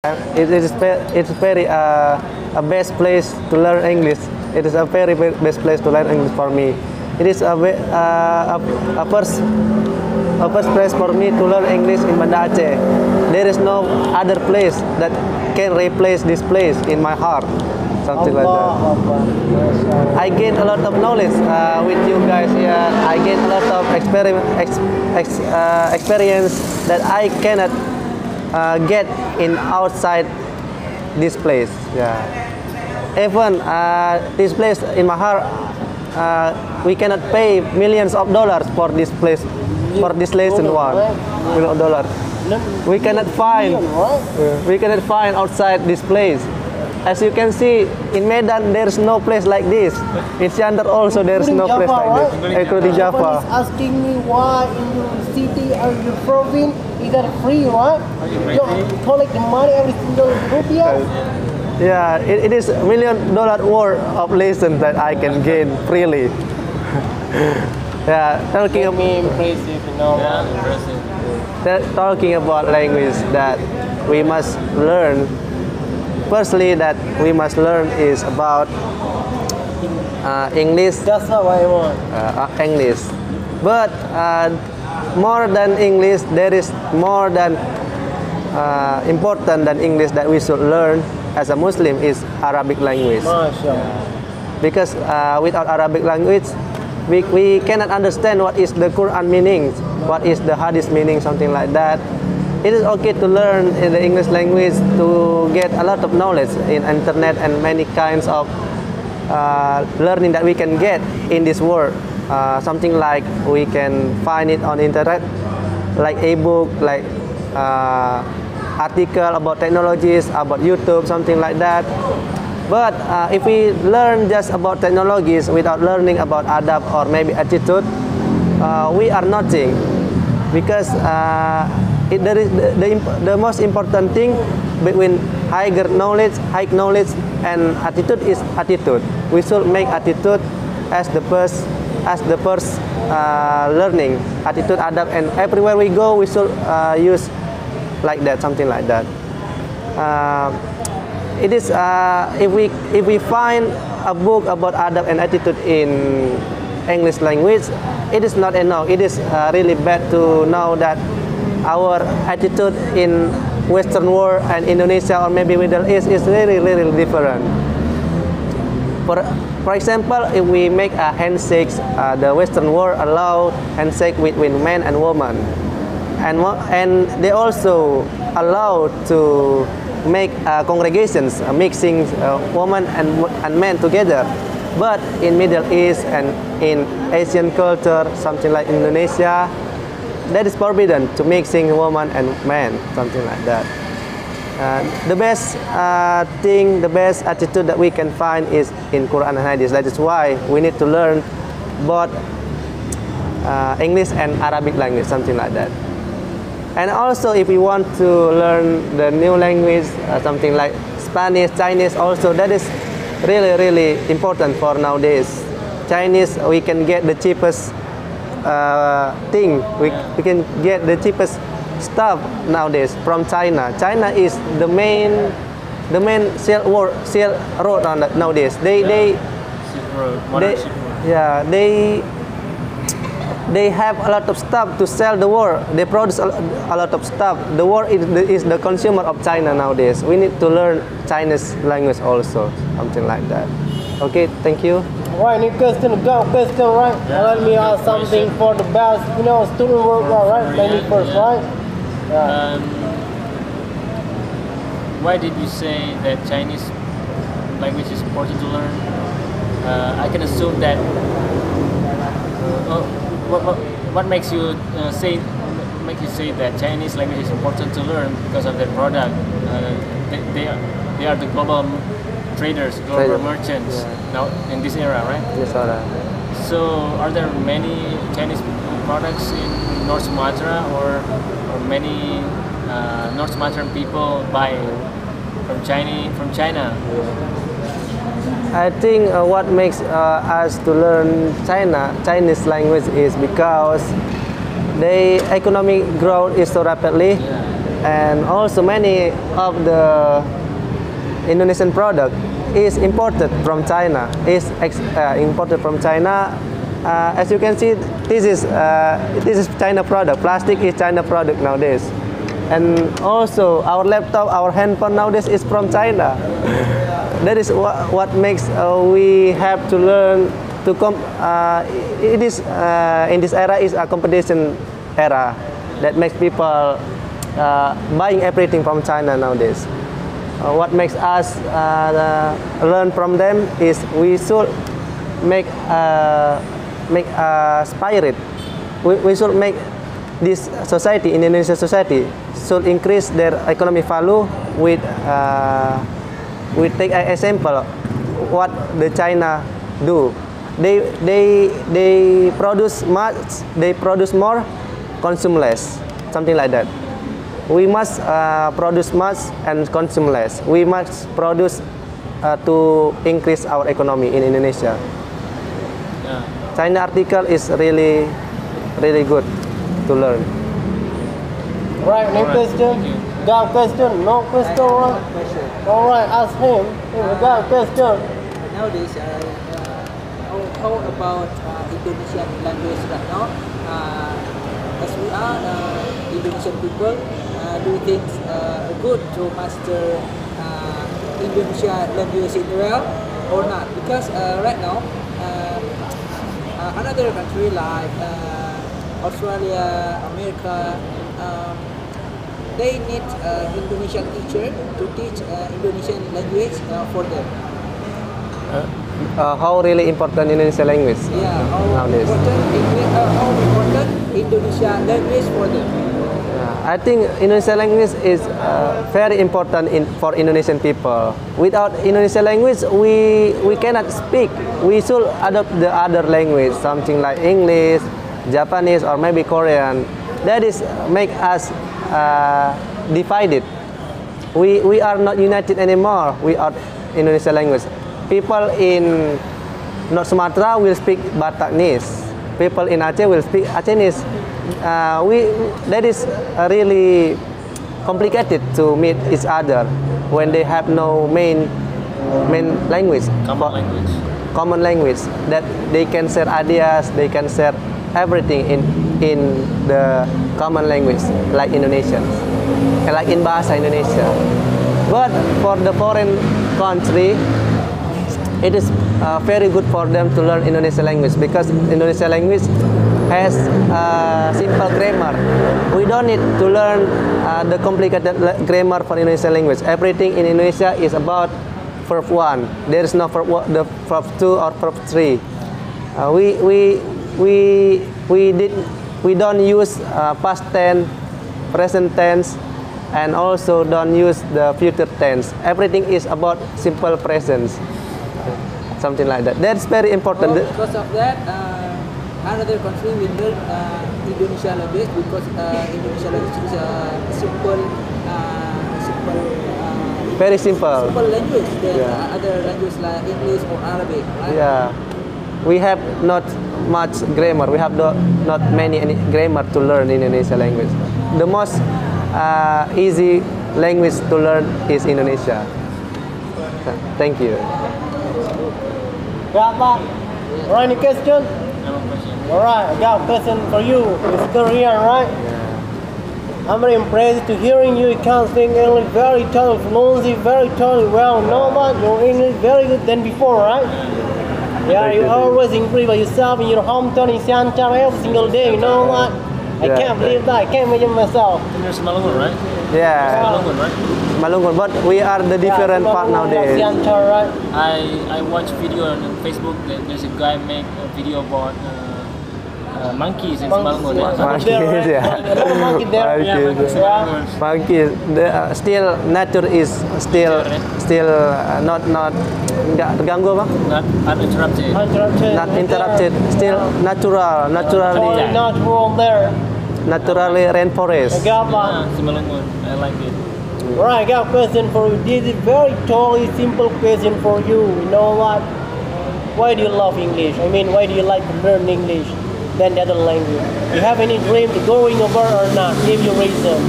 It's very a best place to learn English. It is a very best place to learn English for me. It is a first place for me to learn English in Banda Aceh. There is no other place that can replace this place in my heart. Something like that. I gain a lot of knowledge with you guys here. I gain a lot of experience that I cannot get in outside this place. Yeah. Even this place in my heart, we cannot pay millions of dollars for this place, for this lesson $1 million. We cannot find outside this place. As you can see, in Medan there is no place like this. In Cianjur also there is no place like this, including Java. Someone is asking me why in your city or your province is that free, right? You collect the money every single rupiah. Yeah, it is $1 million worth of lessons that I can gain freely. Yeah, talking about language that we must learn. Firstly, that we must learn is about English. That's how I want. English, but more than English, there is more than important than English that we should learn as a Muslim is Arabic language. Because without Arabic language, we cannot understand what is the Quran meaning, what is the Hadith meaning, something like that. It is okay to learn in the English language to get a lot of knowledge in internet and many kinds of learning that we can get in this world. Something like we can find it on internet, like ebook, like article about technologies, about YouTube, something like that. But if we learn just about technologies without learning about adab or maybe attitude, we are nothing. Because there is the most important thing between high knowledge and attitude is attitude. We should make attitude as the first learning. Attitude, adab, and everywhere we go we should use like that, something like that. It is if we find a book about adab and attitude in English language, it is not enough. It is really bad to know that our attitude in Western world and Indonesia or maybe Middle East is really different. For example, if we make a handshake, the Western world allow handshake between man and woman, and they also allow to make congregations mixing woman and men together. But in Middle East and in Asian culture, something like Indonesia, that is forbidden to mixing woman and man, something like that. The best thing, the best attitude that we can find is in Quran and Hadith. That is why we need to learn both English and Arabic language, something like that. And also, if we want to learn the new language, something like Spanish, Chinese, also that is really important for nowadays. Chinese, we can get the cheapest thing. We can get the cheapest stuff nowadays from China. China is the main sale road on nowadays. They have a lot of stuff to sell the world. They produce a lot of stuff. The world is the consumer of China nowadays. We need to learn Chinese language also, something like that. Okay, thank you. Right, any question, right? Let me ask something for the best, student work, right? Let me first, right? Yeah. Why did you say that Chinese language is important to learn? I can assume that. What makes you say that Chinese language is important to learn because of their product? They are the global traders, global merchants now in this era, right? Yes, sir. So, are there many Chinese products in North Sumatra, or many North Sumatran people buy from China? I think what makes us to learn Chinese language is because the economic growth is so rapidly. and also many of the Indonesian product is imported from China. Imported from China. As you can see, this is China product. Plastic is China product nowadays, and also our laptop, our handphone nowadays is from China. That is what makes we have to learn to it is in this era is a competition era that makes people buying everything from China nowadays. What makes us learn from them is we should make spirit. We should make this society, Indonesian society, should increase their economic value with we take an example what the China do. They produce much, they produce more, consume less, something like that. We must produce much and consume less. We must produce to increase our economy in Indonesia. Yeah. China article is really good to learn. Right, no question. Got a question? No question, right? All right, ask him. We got a question. Nowadays, how about Indonesian language right now? As we are Indonesian people, do you think good to master Indonesian language in well or not? Because right now, another country like Australia, America, they need Indonesian teacher to teach Indonesian language for them. How really important Indonesian language nowadays? How important Indonesian language for them? I think Indonesian language is very important for Indonesian people. Without Indonesian language, we cannot speak. We should adopt the other language, something like English, Japanese, or maybe Korean. That is make us divided. We are not united anymore without Indonesian language. People in North Sumatra will speak Bataknese. People in Aceh will speak Acehnese. That is really complicated to meet each other when they have no main language. Common language that they can share ideas, they can share everything in the common language like Indonesians, like in Bahasa Indonesia. But for the foreign country, it is very good for them to learn Indonesian language because Indonesian language has simple grammar. We don't need to learn the complicated grammar for Indonesian language. Everything in Indonesia is about verb 1. There is no verb 2 or verb 3. We don't use past tense, present tense, and also don't use the future tense. Everything is about simple presence, something like that. That's very important. Because of that, another country will learn Indonesian language because Indonesian language is very simple. Simple language than other languages like English or Arabic, right? Yeah, we have not much grammar. We have not many grammar to learn in Indonesian language. The most easy language to learn is Indonesia. Thank you. Berapa? Alright, any question? No question. Alright, I got a question for you. It's Korean, right? I'm very impressed to hearing you. You can speak English very totally fluently, very totally well. No much your English very good than before, right? Yeah, you always improve yourself in your hometown in Sanchar every single day. You know what? I can't believe that. I can't imagine myself. You're Malungun, right? Yeah, Malungun, right? Malungun, but we are the different part nowadays. Sanchar, right? I watch video on Facebook that there's a guy make a video about monkeys in Malungun. Monkeys, yeah. Monkey there. Monkeys. Monkeys. Still nature is still not nggak terganggu apa? Not uninterrupted. Not interrupted. Still naturally rainforest. Yeah, it's Malungun. I like it. Right, I got a question for you. This is very totally simple question for you. You know what? Why do you love English? I mean, why do you like to learn English than the other language? You have any dream to going over or not? Give your reason.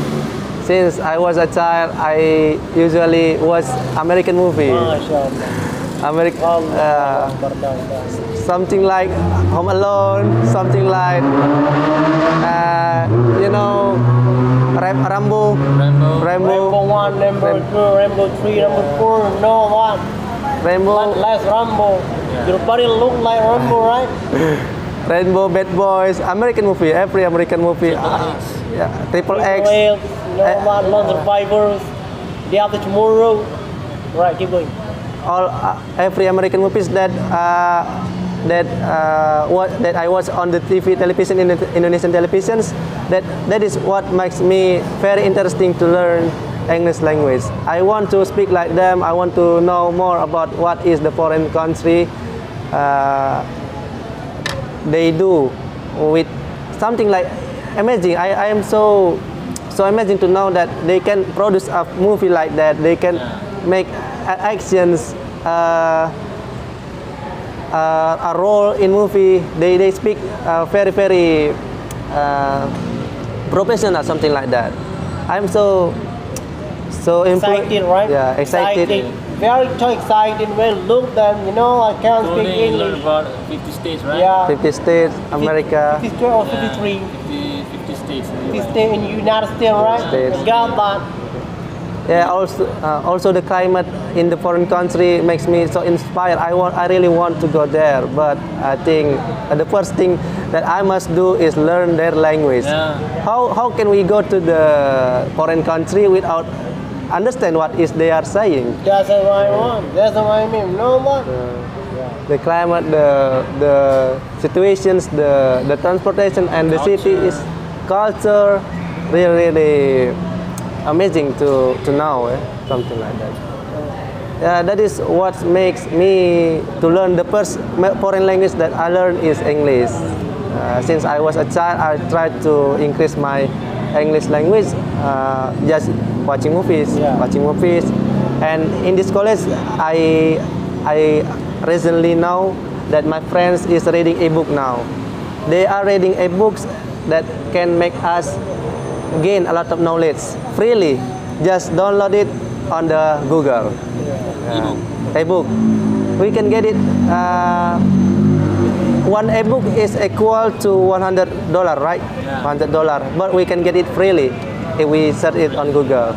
Since I was a child, I usually watch American movie. Something like Home Alone, something like you know, Rambo. Rambo 1, Rambo 2, Rambo 3, Rambo 4, no one. Rambo. Less Rambo. Your body look like Rambo, right? Rainbow, Bad Boys, American movie, every American movie. Yeah, Triple X. No one, Lone Survivors, Day After Tomorrow. Right, keep going. All every American movies that that I watch on the TV television in the Indonesian televisions, that is what makes me very interesting to learn English language. I want to speak like them. I want to know more about what is the foreign country they do with something like amazing. I am so amazing to know that they can produce a movie like that. They can make actions. A role in movie, they speak very professional, something like that. I'm so excited, right? Yeah, excited. Very so excited when look them, you know, I can't speak English. About 50 states, right? Yeah. 50 states, America. 50 or 53. 50 states. 50 states in the United States, right? States. Got that. Yeah, also the climate in the foreign country makes me so inspired. I really want to go there, but I think the first thing that I must do is learn their language. Yeah. How can we go to the foreign country without understand what is they are saying? That's what I want. That's what I mean. No one. The climate, the situations, the transportation, and the city is culture really amazing to know, something like that. Yeah, that is what makes me to learn the first foreign language that I learned is English. Since I was a child, I tried to increase my English language just watching movies, and in this college, I recently know that my friends is reading ebook now. They are reading ebooks that can make us gain a lot of knowledge freely. Just download it on the Google. Ebook. We can get it. One ebook is equal to $100, right? Yeah. $100, but we can get it freely if we search it on Google.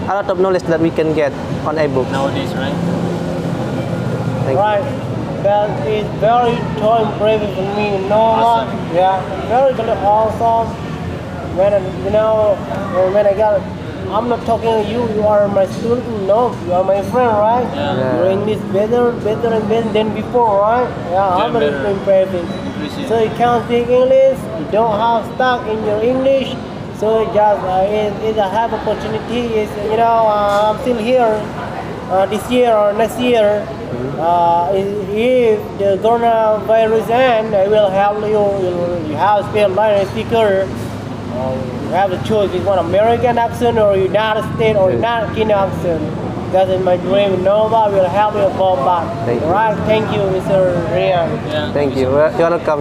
A lot of knowledge that we can get on ebook. Nowadays, right? Right. That is very so impressive for me. No one. Yeah. Very awesome. When when I got, I'm not talking to you. You are my student. No, you are my friend, right? Yeah. Your English better and better than before, right? Yeah, I'm very impressive. So you can't speak English. You don't have stuck in your English. So just it's a have opportunity. Is I'm still here this year or next year. If the coronavirus ends, I will help you. You have to be a speaker. You have the choice with one American accent or United States or United Kingdom accent. That is my dream. Nobody will help you about that. Right? Thank you, Mr. Ryan. Yeah. Thank you. You're welcome.